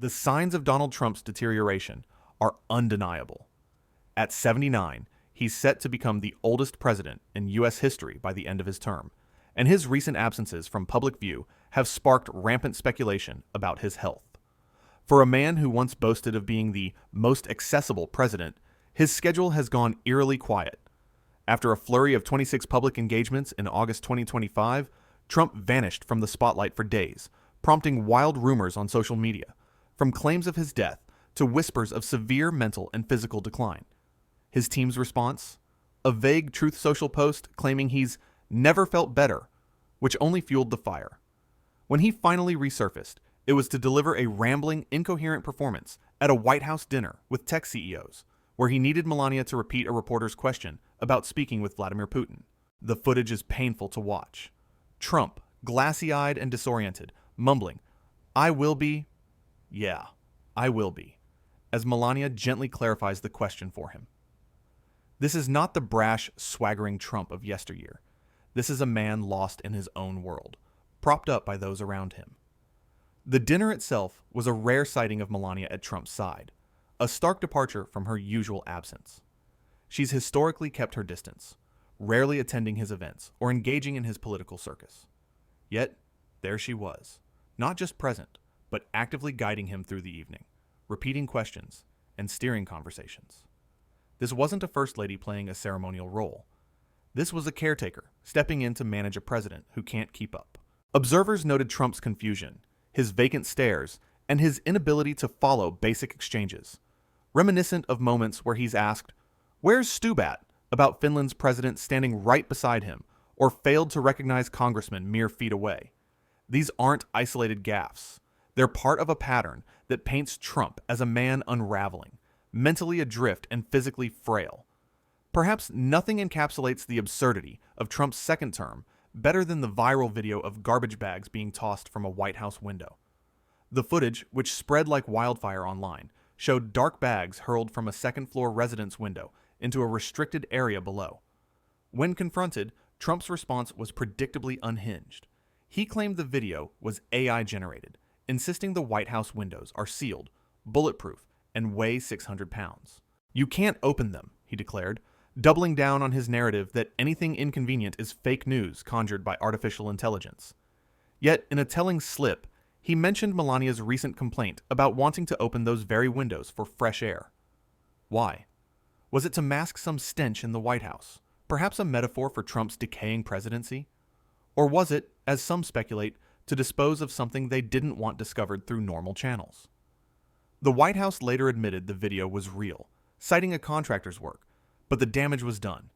The signs of Donald Trump's deterioration are undeniable. At 79, he's set to become the oldest president in U.S. history by the end of his term, and his recent absences from public view have sparked rampant speculation about his health. For a man who once boasted of being the most accessible president, his schedule has gone eerily quiet. After a flurry of 26 public engagements in August 2025, Trump vanished from the spotlight for days, prompting wild rumors on social media, from claims of his death to whispers of severe mental and physical decline. His team's response? A vague Truth Social post claiming he's never felt better, which only fueled the fire. When he finally resurfaced, it was to deliver a rambling, incoherent performance at a White House dinner with tech CEOs, where he needed Melania to repeat a reporter's question about speaking with Vladimir Putin. The footage is painful to watch. Trump, glassy-eyed and disoriented, mumbling, "I will be," "Yeah, I will be," as Melania gently clarifies the question for him. This is not the brash, swaggering Trump of yesteryear. This is a man lost in his own world, propped up by those around him. The dinner itself was a rare sighting of Melania at Trump's side, a stark departure from her usual absence. She's historically kept her distance, rarely attending his events or engaging in his political circus. Yet, there she was, not just present, but actively guiding him through the evening, repeating questions, and steering conversations. This wasn't a first lady playing a ceremonial role. This was a caretaker, stepping in to manage a president who can't keep up. Observers noted Trump's confusion, his vacant stares, and his inability to follow basic exchanges, reminiscent of moments where he's asked, "Where's Stubat?" about Finland's president standing right beside him, or failed to recognize congressmen mere feet away. These aren't isolated gaffes. They're part of a pattern that paints Trump as a man unraveling, mentally adrift and physically frail. Perhaps nothing encapsulates the absurdity of Trump's second term better than the viral video of garbage bags being tossed from a White House window. The footage, which spread like wildfire online, showed dark bags hurled from a second-floor residence window into a restricted area below. When confronted, Trump's response was predictably unhinged. He claimed the video was AI-generated, insisting the White House windows are sealed, bulletproof, and weigh 600 pounds. "You can't open them," he declared, doubling down on his narrative that anything inconvenient is fake news conjured by artificial intelligence. Yet, in a telling slip, he mentioned Melania's recent complaint about wanting to open those very windows for fresh air. Why? Was it to mask some stench in the White House, perhaps a metaphor for Trump's decaying presidency? Or was it, as some speculate, to dispose of something they didn't want discovered through normal channels? The White House later admitted the video was real, citing a contractor's work, but the damage was done.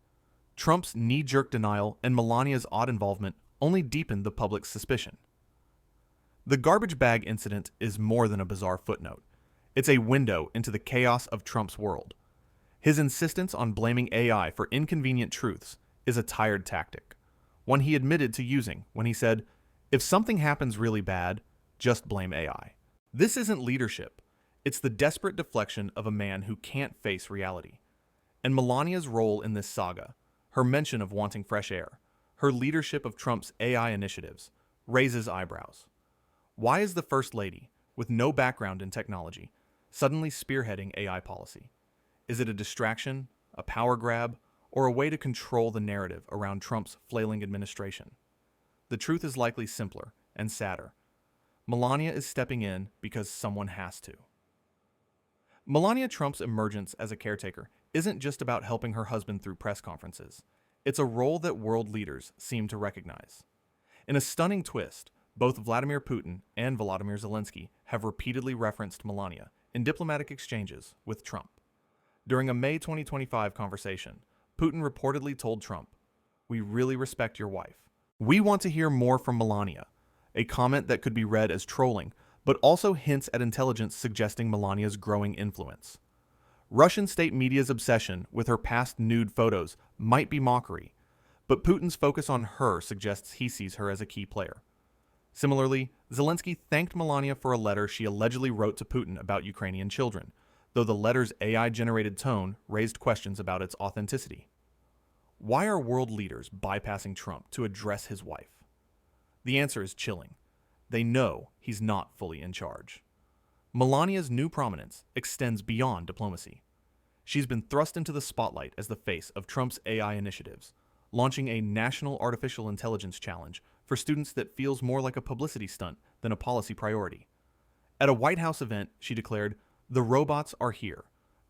Trump's knee-jerk denial and Melania's odd involvement only deepened the public's suspicion. The garbage bag incident is more than a bizarre footnote. It's a window into the chaos of Trump's world. His insistence on blaming AI for inconvenient truths is a tired tactic, one he admitted to using when he said, "If something happens really bad, just blame AI." This isn't leadership. It's the desperate deflection of a man who can't face reality. And Melania's role in this saga, her mention of wanting fresh air, her leadership of Trump's AI initiatives, raises eyebrows. Why is the First Lady, with no background in technology, suddenly spearheading AI policy? Is it a distraction, a power grab, or a way to control the narrative around Trump's flailing administration? The truth is likely simpler and sadder. Melania is stepping in because someone has to. Melania Trump's emergence as a caretaker isn't just about helping her husband through press conferences. It's a role that world leaders seem to recognize. In a stunning twist, both Vladimir Putin and Volodymyr Zelensky have repeatedly referenced Melania in diplomatic exchanges with Trump. During a May 2025 conversation, Putin reportedly told Trump, "We really respect your wife. We want to hear more from Melania," a comment that could be read as trolling, but also hints at intelligence suggesting Melania's growing influence. Russian state media's obsession with her past nude photos might be mockery, but Putin's focus on her suggests he sees her as a key player. Similarly, Zelensky thanked Melania for a letter she allegedly wrote to Putin about Ukrainian children, though the letter's AI-generated tone raised questions about its authenticity. Why are world leaders bypassing Trump to address his wife? The answer is chilling. They know he's not fully in charge. Melania's new prominence extends beyond diplomacy. She's been thrust into the spotlight as the face of Trump's AI initiatives, launching a national artificial intelligence challenge for students that feels more like a publicity stunt than a policy priority. At a White House event, she declared, "The robots are here.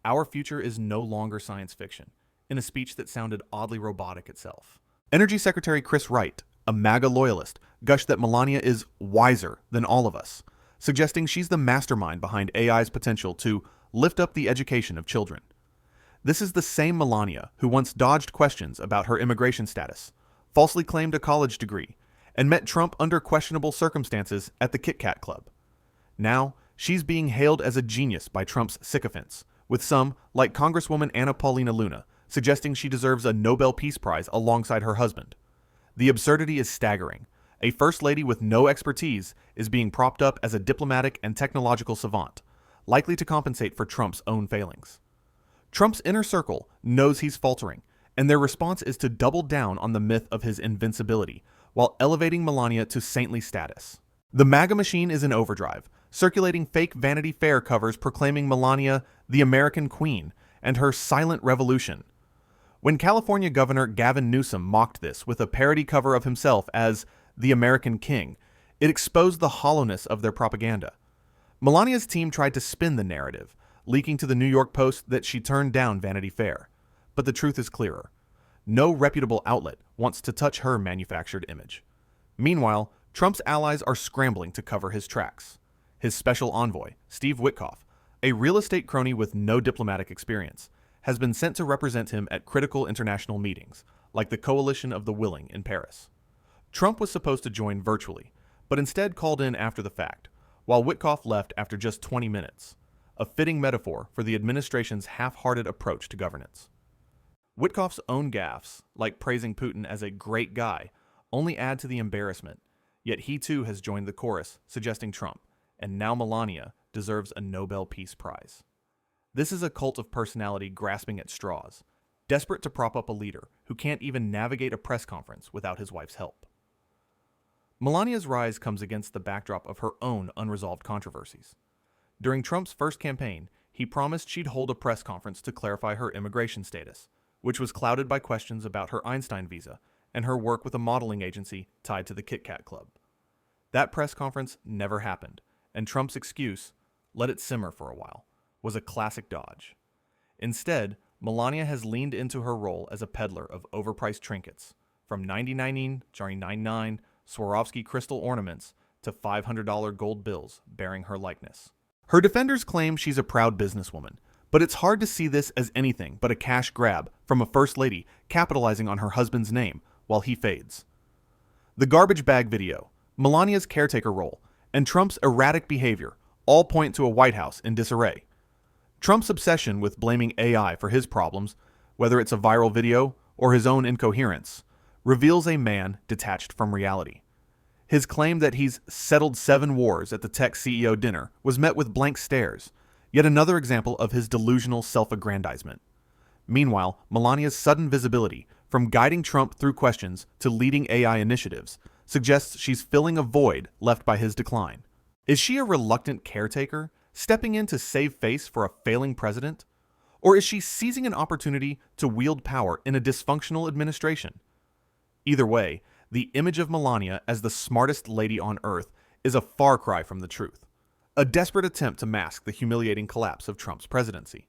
Our future is no longer science fiction," in a speech that sounded oddly robotic itself. Energy Secretary Chris Wright, a MAGA loyalist, gushed that Melania is wiser than all of us, suggesting she's the mastermind behind AI's potential to lift up the education of children. This is the same Melania who once dodged questions about her immigration status, falsely claimed a college degree, and met Trump under questionable circumstances at the Kit Kat Club. Now, she's being hailed as a genius by Trump's sycophants, with some, like Congresswoman Anna Paulina Luna, suggesting she deserves a Nobel Peace Prize alongside her husband. The absurdity is staggering. A first lady with no expertise is being propped up as a diplomatic and technological savant, likely to compensate for Trump's own failings. Trump's inner circle knows he's faltering, and their response is to double down on the myth of his invincibility, while elevating Melania to saintly status. The MAGA machine is in overdrive, circulating fake Vanity Fair covers proclaiming Melania the American Queen and her silent revolution. When California Governor Gavin Newsom mocked this with a parody cover of himself as the American King, it exposed the hollowness of their propaganda. Melania's team tried to spin the narrative, leaking to the New York Post that she turned down Vanity Fair. But the truth is clearer. No reputable outlet wants to touch her manufactured image. Meanwhile, Trump's allies are scrambling to cover his tracks. His special envoy, Steve Witkoff, a real estate crony with no diplomatic experience, has been sent to represent him at critical international meetings, like the Coalition of the Willing in Paris. Trump was supposed to join virtually, but instead called in after the fact, while Witkoff left after just 20 minutes, a fitting metaphor for the administration's half-hearted approach to governance. Witkoff's own gaffes, like praising Putin as a great guy, only add to the embarrassment, yet he too has joined the chorus, suggesting Trump, and now Melania, deserves a Nobel Peace Prize. This is a cult of personality grasping at straws, desperate to prop up a leader who can't even navigate a press conference without his wife's help. Melania's rise comes against the backdrop of her own unresolved controversies. During Trump's first campaign, he promised she'd hold a press conference to clarify her immigration status, which was clouded by questions about her Einstein visa and her work with a modeling agency tied to the Kit Kat Club. That press conference never happened, and Trump's excuse, "let it simmer for a while," was a classic dodge. Instead, Melania has leaned into her role as a peddler of overpriced trinkets, from 99 Swarovski crystal ornaments to $500 gold bills bearing her likeness. Her defenders claim she's a proud businesswoman, but it's hard to see this as anything but a cash grab from a first lady capitalizing on her husband's name while he fades. The garbage bag video, Melania's caretaker role, and Trump's erratic behavior all point to a White House in disarray. Trump's obsession with blaming AI for his problems, whether it's a viral video or his own incoherence, reveals a man detached from reality. His claim that he's settled 7 wars at the tech CEO dinner was met with blank stares, yet another example of his delusional self-aggrandizement. Meanwhile, Melania's sudden visibility, from guiding Trump through questions to leading AI initiatives, suggests she's filling a void left by his decline. Is she a reluctant caretaker, stepping in to save face for a failing president? Or is she seizing an opportunity to wield power in a dysfunctional administration? Either way, the image of Melania as the smartest lady on earth is a far cry from the truth, a desperate attempt to mask the humiliating collapse of Trump's presidency.